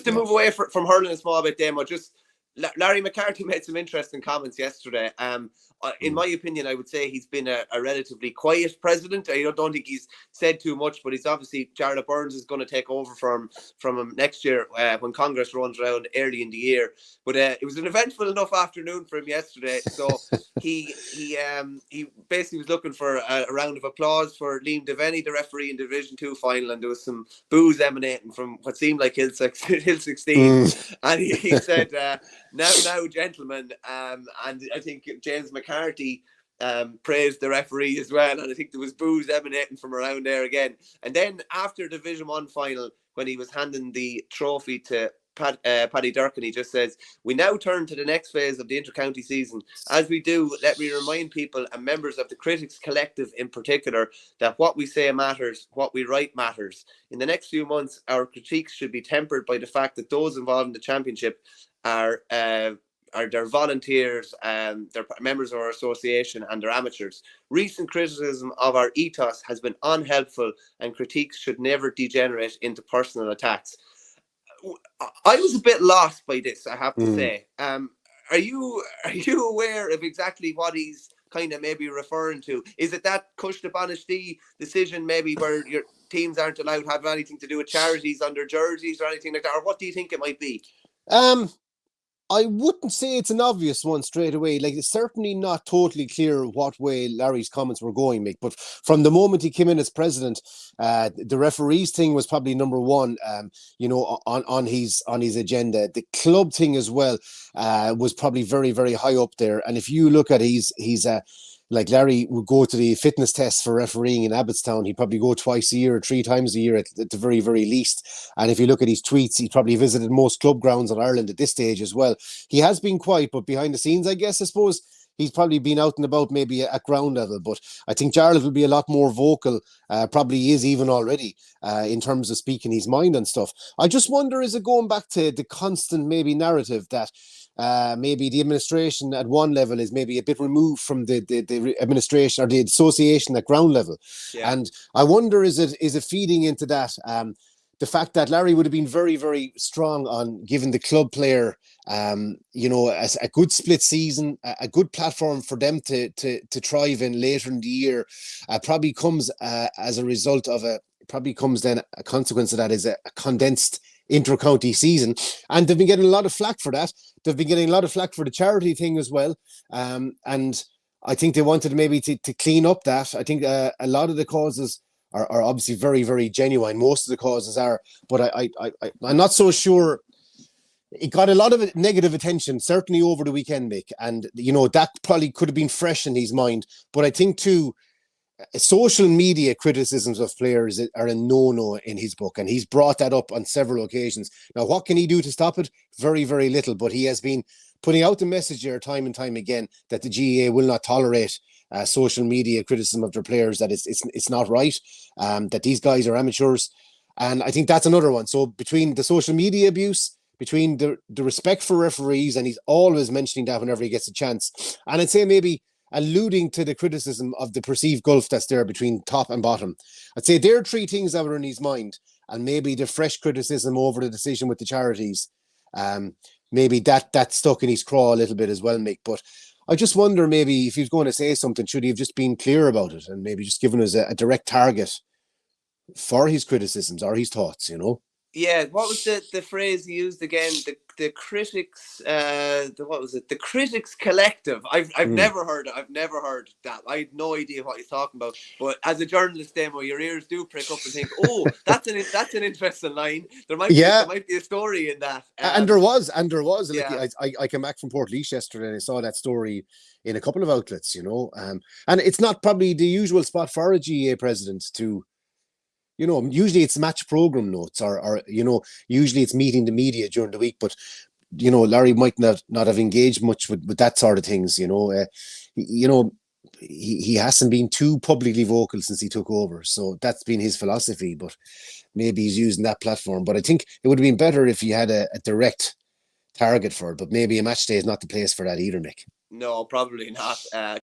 to move away from hurling a small bit, Damo, just Larry McCarthy made some interesting comments yesterday. In my opinion, I would say he's been a relatively quiet president. I don't think he's said too much, but he's obviously, Charlotte Burns is going to take over from him next year when Congress runs around early in the year. But it was an eventful enough afternoon for him yesterday. So he basically was looking for a round of applause for Liam Devaney, the referee in Division 2 final, and there was some boos emanating from what seemed like Hill 16. And he said, now, gentlemen, and I think James McCarthy praised the referee as well, and I think there was boos emanating from around there again. And then after Division 1 final, when he was handing the trophy to Paddy Durkin, he just says, "We now turn to the next phase of the inter-county season. As we do, let me remind people and members of the Critics Collective in particular that what we say matters, what we write matters. In the next few months, our critiques should be tempered by the fact that those involved in the championship are their volunteers, they're members of our association, and they're amateurs. Recent criticism of our ethos has been unhelpful, and critiques should never degenerate into personal attacks." I was a bit lost by this, I have to say. Are you aware of exactly what he's kind of maybe referring to? Is it that Cush to Banishty decision, maybe, where your teams aren't allowed to have anything to do with charities on their jerseys or anything like that? Or what do you think it might be? I wouldn't say it's an obvious one straight away. Like, it's certainly not totally clear what way Larry's comments were going, Mick. But from the moment he came in as president, the referees thing was probably number one, on his agenda. The club thing as well was probably very, very high up there. And if you look at like Larry would go to the fitness tests for refereeing in Abbottstown. He'd probably go twice a year or 3 times a year at the very, very least. And if you look at his tweets, he probably visited most club grounds in Ireland at this stage as well. He has been quiet, but behind the scenes, I suppose, he's probably been out and about maybe at ground level. But I think Jarlath will be a lot more vocal, probably is even already, in terms of speaking his mind and stuff. I just wonder, is it going back to the constant maybe narrative that maybe the administration at one level is maybe a bit removed from the administration or the association at ground level? Yeah. And I wonder, is it feeding into that? The fact that Larry would have been very, very strong on giving the club player, as a good split season, a good platform for them to thrive in later in the year, probably comes as a result of probably comes then a consequence of that is a condensed inter-county season. And they've been getting a lot of flack for that. They've been getting a lot of flack for the charity thing as well. And I think they wanted maybe to clean up that. I think a lot of the causes are obviously very, very genuine. Most of the causes are, but I'm not so sure. It got a lot of negative attention, certainly over the weekend, Mick. And, that probably could have been fresh in his mind. But I think too, social media criticisms of players are a no-no in his book, and he's brought that up on several occasions. Now, what can he do to stop it? Very, very little, but he has been putting out the message there time and time again that the GAA will not tolerate social media criticism of their players, that it's not right, that these guys are amateurs. And I think that's another one. So between the social media abuse, between the respect for referees, and he's always mentioning that whenever he gets a chance, and I'd say maybe alluding to the criticism of the perceived gulf that's there between top and bottom. I'd say there are 3 things that were in his mind, and maybe the fresh criticism over the decision with the charities, maybe that stuck in his craw a little bit as well, Mick. But I just wonder, maybe if he was going to say something, should he have just been clear about it and maybe just given us a direct target for his criticisms or his thoughts, Yeah, what was the phrase he used again? The critics, what was it? The Critics Collective. I've never heard it. I've never heard that. I had no idea what he's talking about. But as a journalist, Damo, your ears do prick up and think, "Oh, that's an interesting line. There might be a story in that." And there was. Yeah. Like, I came back from Portlaoise yesterday and I saw that story in a couple of outlets. And it's not probably the usual spot for a GAA president to. Usually it's match program notes or usually it's meeting the media during the week, but, Larry might not have engaged much with that sort of things, he hasn't been too publicly vocal since he took over. So that's been his philosophy, but maybe he's using that platform. But I think it would have been better if he had a direct target for it, but maybe a match day is not the place for that either, Mick. No, probably not.